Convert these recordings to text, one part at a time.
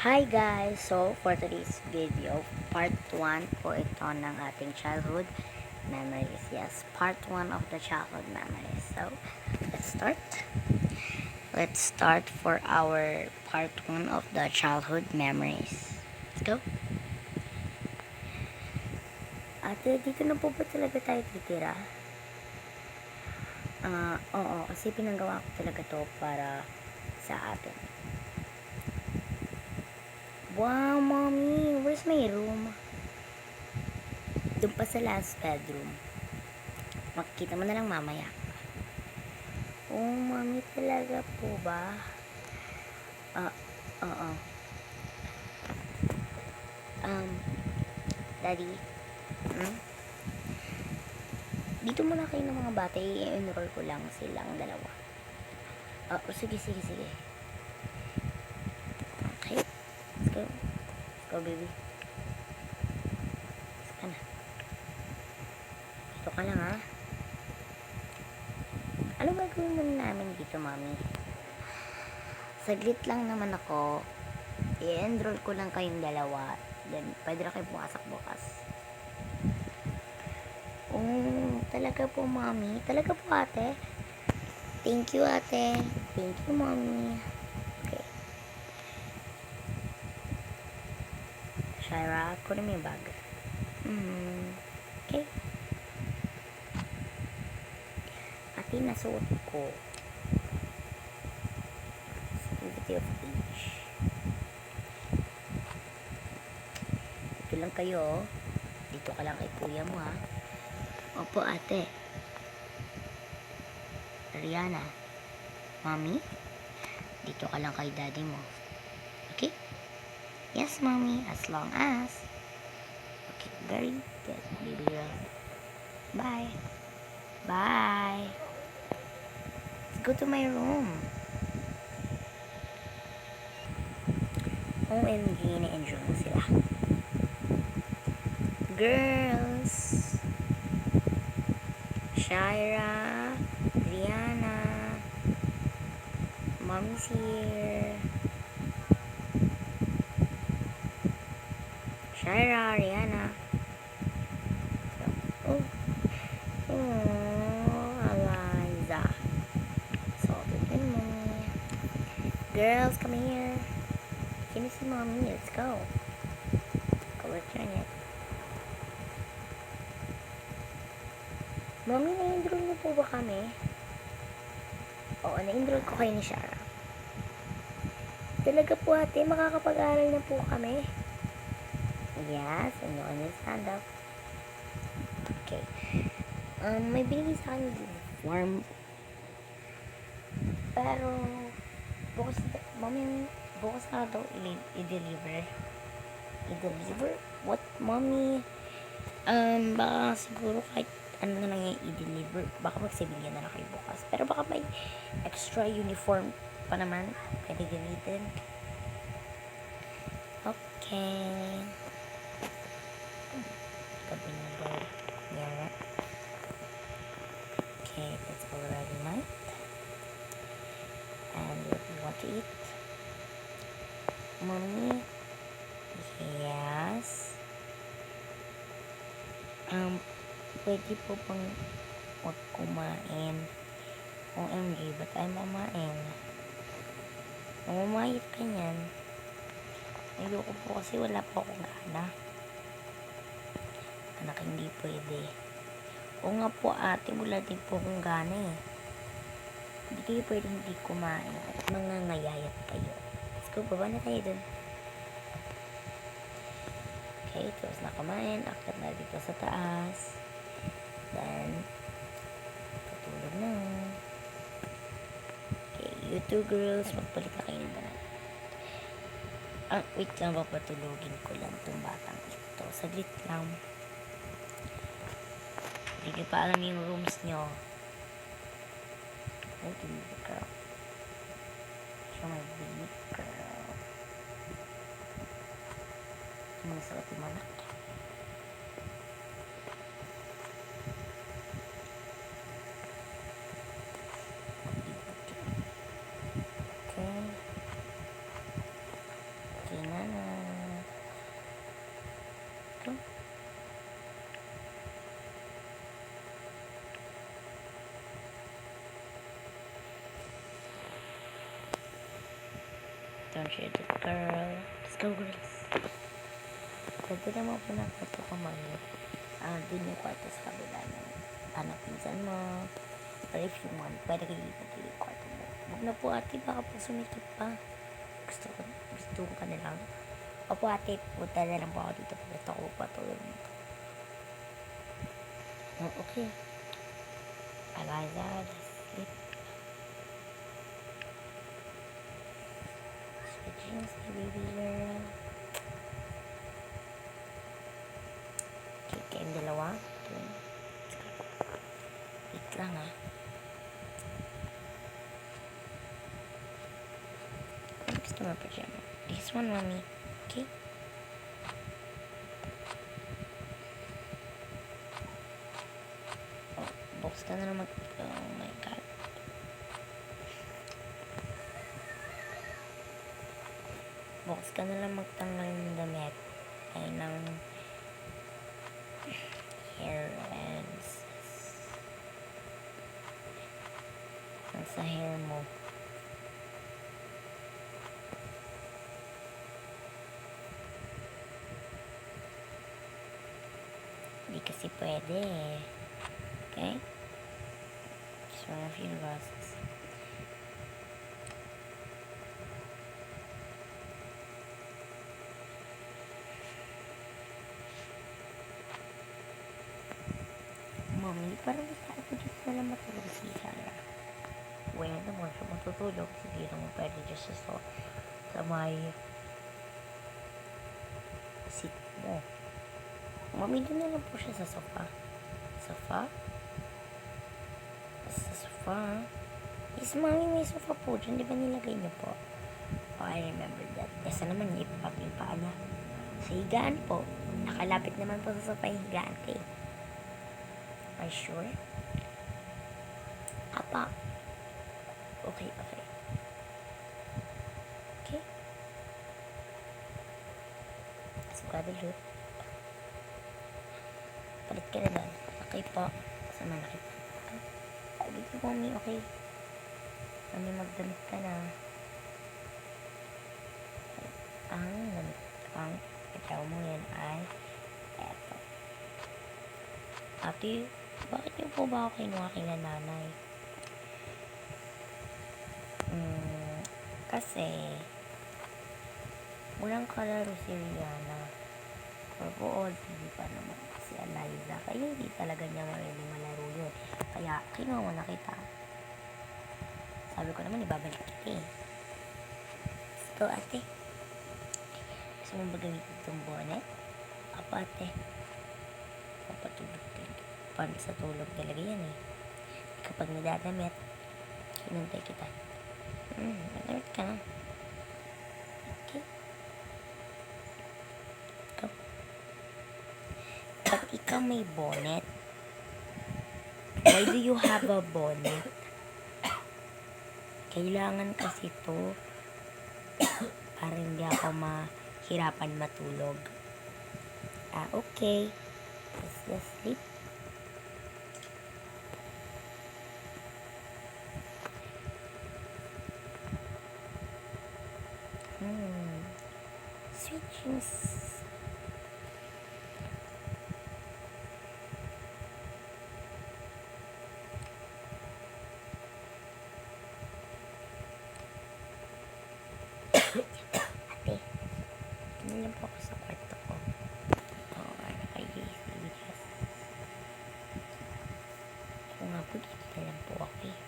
Hi guys! So, for today's video, part 1 po ito ng ating childhood memories. Yes, part 1 of the childhood memories. So, let's start. Let's start for our part 1 of the childhood memories. Let's go. Ate, dito na po ba talaga tayo titira? Oo, kasi pinagawa ko talaga to para sa atin. Wow, mommy! Where's my room? Doon pa sa last bedroom. Makikita mo na lang mamaya. Oh, mami, talaga po ba? Ah, oo. Um, Daddy, hmm? Dito muna kayo ng mga bata, i-enroll ko lang silang dalawa. Sige. Okay, let's go. Let's go, baby. Let's go na. Dito ka lang, ha? Ano gagawin muna namin dito, mami? Saglit lang naman ako. I-enroll ko lang kayong dalawa. Then, pwede na kayo pumasok bukas. Oh, talaga po, mami. Talaga po, ate. Thank you, ate. Thank you, mommy. Okay. Shira, kunin mo yung bag. Okay. Ate, nasuot ko. Activity of age. Dito lang kayo. Dito ka lang kay kuya mo, ha. Opo, ate. Rihanna. Mommy, dito ka lang kay daddy mo. Okay? Yes, mommy. As long as. Okay, very good, baby girl. Bye. Bye. Let's go to my room. OMG, na-enjoy mo sila. Girls. Shira. Rihanna. Mommy's here. Shira, Rihanna. Oh, Eliza. Salted and mommy. Girls, come here. Can you see mommy? Let's go. Go return it. Mommy, na-enroll niyo po ba kami? Oo, na-enroll ko kayo ni Shara. Talaga po ate, makakapag-aral na po kami. Yes, and you understand that. Okay. May binigay sa akin form. Pero, bukas na daw i-deliver. I-deliver? What, mommy? Baka siguro kahit ano na lang yung i-deliver. Baka magsibilyan na lang kayo bukas. Pero baka may extra uniform pa naman. Pwede gamitin. Okay. Gabi na daw. Yeah. Okay, it's already night. And what do you want to eat? Mommy? Yes. Pwede po pang huwag kumain. OMG, ba't ay mamain? Mamayit ka niyan. Ayoko po kasi wala po akong gana. Anak, hindi pwede. O nga po ate, wala din po akong gana eh. Hindi kayo pwede hindi kumain at mangangayayat kayo. Let's go, baba na tayo dun. Okay, tapos na kumain. Akit na dito sa taas. Then, patulog na. Okay, you two girls, magpalit na kayo na. Wait lang, papatulogin ko lang itong batang ito. Saglit lang. Hindi ko pa alam yung rooms nyo. Oh, baby girl. Show my baby girl. Mga sa ating mga. Okay. pahinga na. Ito. Don't share the girl. Let's go, girls. Pwede naman po na ito kumain. Dun yung kwarto sa kabila ng pinsan mo. Or if you want, pwede kayo lipat yung kwarto mo. Huwag na po ate, baka po sumikip pa. Gusto ko na lang. Opo ate, punta na lang po ako dito. Pagkita ko patulog nito. Oh, okay. Eliza, let's sleep. Sweet dreams, my baby girl. Okay, kayong dalawa. Okay. Wait lang ah. Ano gusto mo pajama? This one, mommy. Okay? Oh, box ka na naman. Oh my God. Box ka na lang magtanggal ng damit. Ay, ng hair ends. Sa hair mo. Hindi kasi pwede eh. Okay? Just one of your glasses. Mommy, parang gusto ko dito na lang matulog si Sarah. Well, naman siya matutulog. Hindi naman pwede dyan sa may seat mo. Mommy, doon na lang po siya sa sofa. Sofa? Sa sofa? Yes, mommy, may sofa po dyan. Di ba nilagay niyo po? Oh, I remember that. Esa naman niya ipapipaan niya. Sa higaan po. Nakalapit naman po sa sofa yung higaan, te. Are you sure? Apa. Okay, okay. Okay. Sigurado loot. Palit ka na doon. Okay po. Sama na kita. Ay, dito po, mami. Okay. Mami, magdamit ka na. Ang damit. Ang ikaw mo yan ay eto. Ate, bakit niyo po ba ako kinuha kay nanay? Kasi walang kalaro si Rihanna. Or hindi pa naman si Eliza. Kaya hindi talaga niya marinig malaro yun. Kaya kinuha mo na kita. Sabi ko naman ibabalik kita eh. Let's go ate. Gusto mo ba gamitin itong bonnet? Apo ate. Papatulog talaga. Paano sa tulog talaga yan eh. Kapag nadadamit, hinantay kita. Nadamit ka na. Okay. Ikaw. But ikaw may bonnet. Why do you have a bonnet? Kailangan kasi to para hindi ako mahirapan matulog. Okay. Let's just sleep. Sweet dreams. Ate, tingnan po ako sa kwarto ko. Naka-AC because ako nga po dito na lang po ako eh.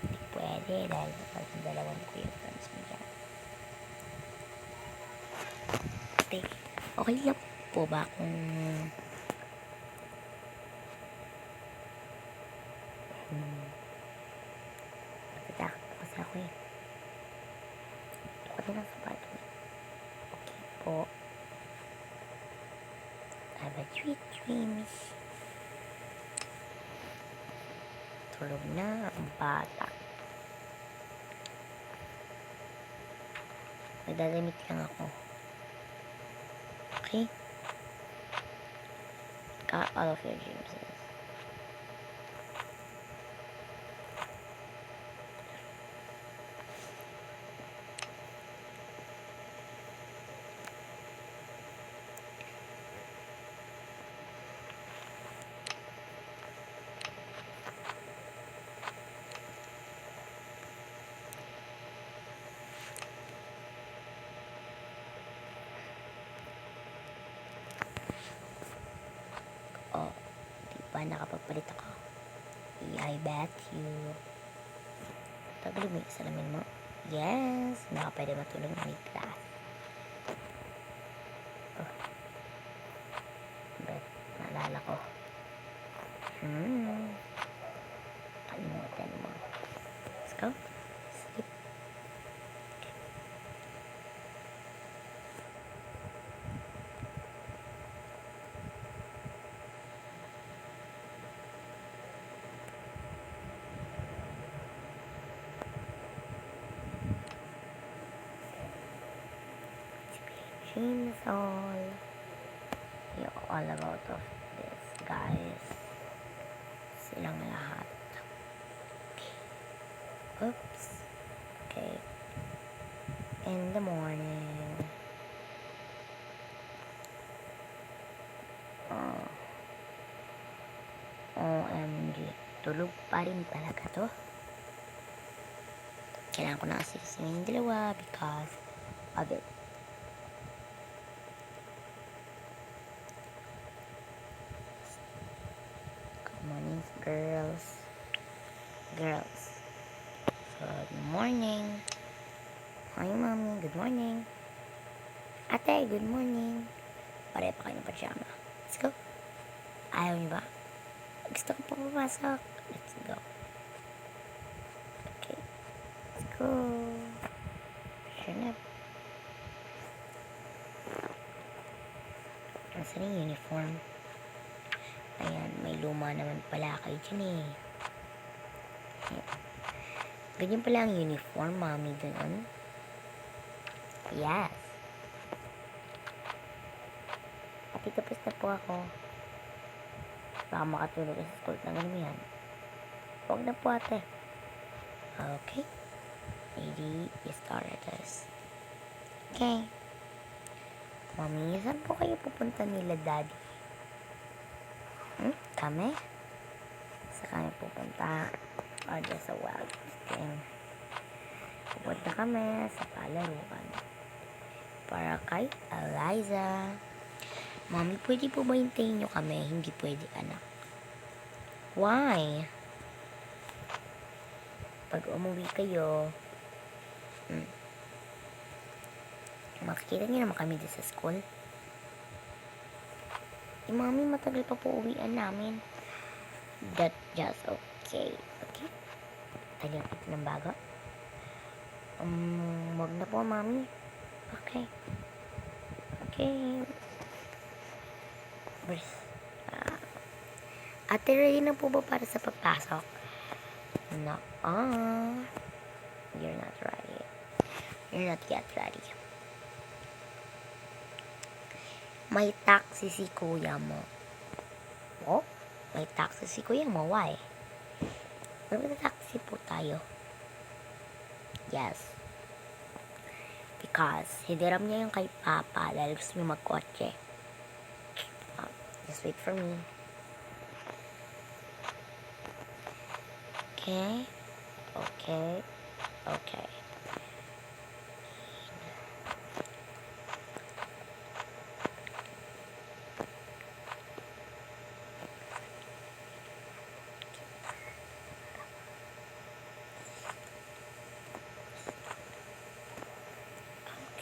Hindi pwede dahil kapag yung dalawang ko yung friends mo dyan. Ate, okay lang po ba kung natatakot ako sa ako eh. Ako din ang sapato. Okay po. Have a sweet dreams. Tulog na ang bata. Magdadamit lang ako. Okay? Got all of your dreams. Oh, diba nakapagpalit ako? I bet you. Tagalog mo yung salamin mo. Yes, baka pwede matulog na may class. Oh. But, naalala ko. Kalimutan mo. Let's go. Sleep. Dreams all. You're all about of this, guys. Silang lahat. Oops. Okay. In the morning. Oh. OMG. Tulog pa rin talaga to. Kailangan ko na asisin yung dalawa because of it. Good morning, girls. Girls. Good morning. Hi, mommy. Good morning. Ate, good morning. Pare pa kayo ng pajama. Let's go. Ayaw niyo ba? Gusto ko pong pumasok. Let's go. Okay. Let's go. Turn up. Nasaan yung uniform? Ayan, may luma naman pala kayo dyan eh. Ganyan pala ang uniform, mommy, doon. Yes. Ate, tapos na po ako. Baka makatulog sa school na ganun yan. Huwag na po, ate. Okay. Ready, start this. Okay. Mommy, saan po kayo pupunta nila, daddy? Kami? Sa kami pupunta. O, just a wild thing. Pupunta kami sa palaruan. Para kay Eliza. Mommy, pwede po ba hintayin nyo kami? Hindi pwede, anak. Why? Pag umuwi kayo, makikita nyo naman kami dito sa school. Mami, matagal pa po uwian namin. That's just okay. Okay? Tagal ito ng bago. Wag na po, mami. Okay. Okay. Ate, ready na po ba para sa pagpasok? No. You're not ready. You're not yet ready. May taxi si kuya mo. Oh? May taxi si kuya mo. Why? Magta-taxi po tayo. Yes. Because hidiram niya yung kay Papa dahil gusto niya magkotse. Just wait for me. Okay. Okay. Okay.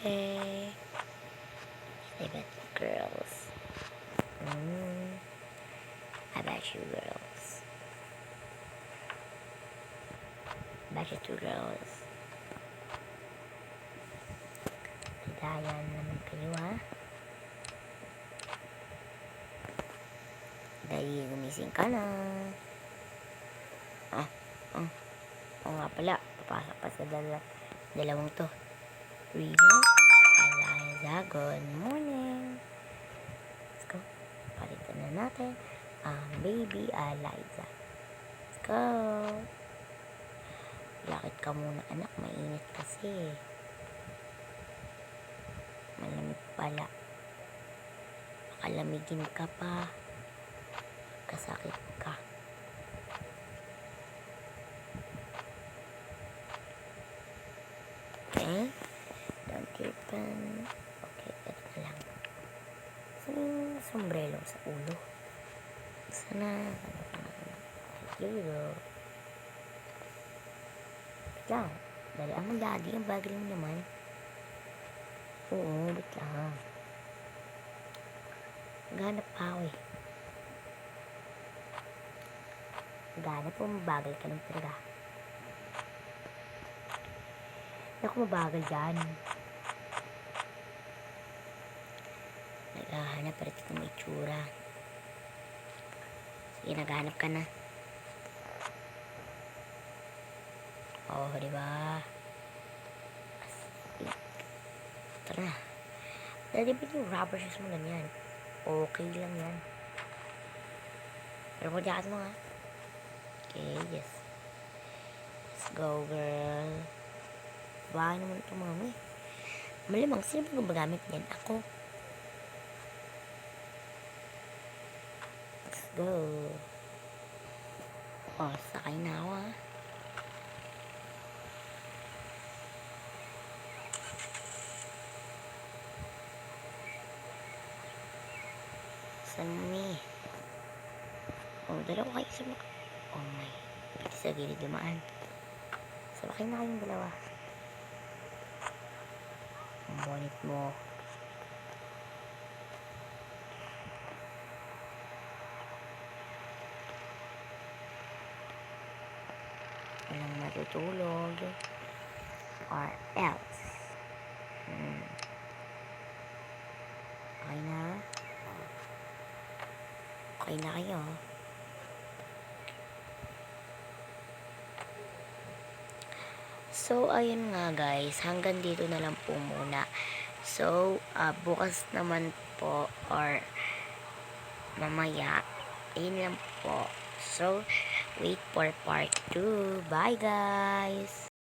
Okay. I bet girls. I bet you girls. I bet you two girls. Dayan naman kayo, ha? Dahil gumising ka na. Oo nga pala. Papasok pa sa dalawang to. Really? good morning. Let's go. Palitan na natin ang baby Eliza. Let's go. Lakit ka muna anak, mainit kasi. Malamig pala. Makalamigin ka pa. Kasakit ka. Okay? Don't open. Okay, ito na lang. Saan yung sombrero sa ulo? Sana. Here you go. Lang. Dali ang daddy. Ang bagay mo naman. Oo, wait lang. Ganap pa ako eh. Ganap po, mabagal ka ng talaga. Naku, mabagal dyan. Naghahanap rin ng itsura. Sige, naghahanap ka na. Oh, diba? Tara. Dali ba yung rubber shoes mo ganyan? Okay lang yan. Pero mo jacket mo nga. Okay, yes. Let's go, girl. Bahay naman ito, mami. Malamang, sino ba gumagamit niyan? Ako. Let's go. Oh, sakay na ako, ha. Saan mo, oh, dalawa kayo sa mga... Oh my. Pati sa gilid dumaan. Sabakay na kayong dalawa. Ang bonnet mo. Walang matutulog. Or else. Okay na? Okay na kayo. So, ayun nga guys. Hanggang dito na lang po muna. So, bukas naman po or mamaya. Ayun lang po. So, wait for part 2. Bye guys!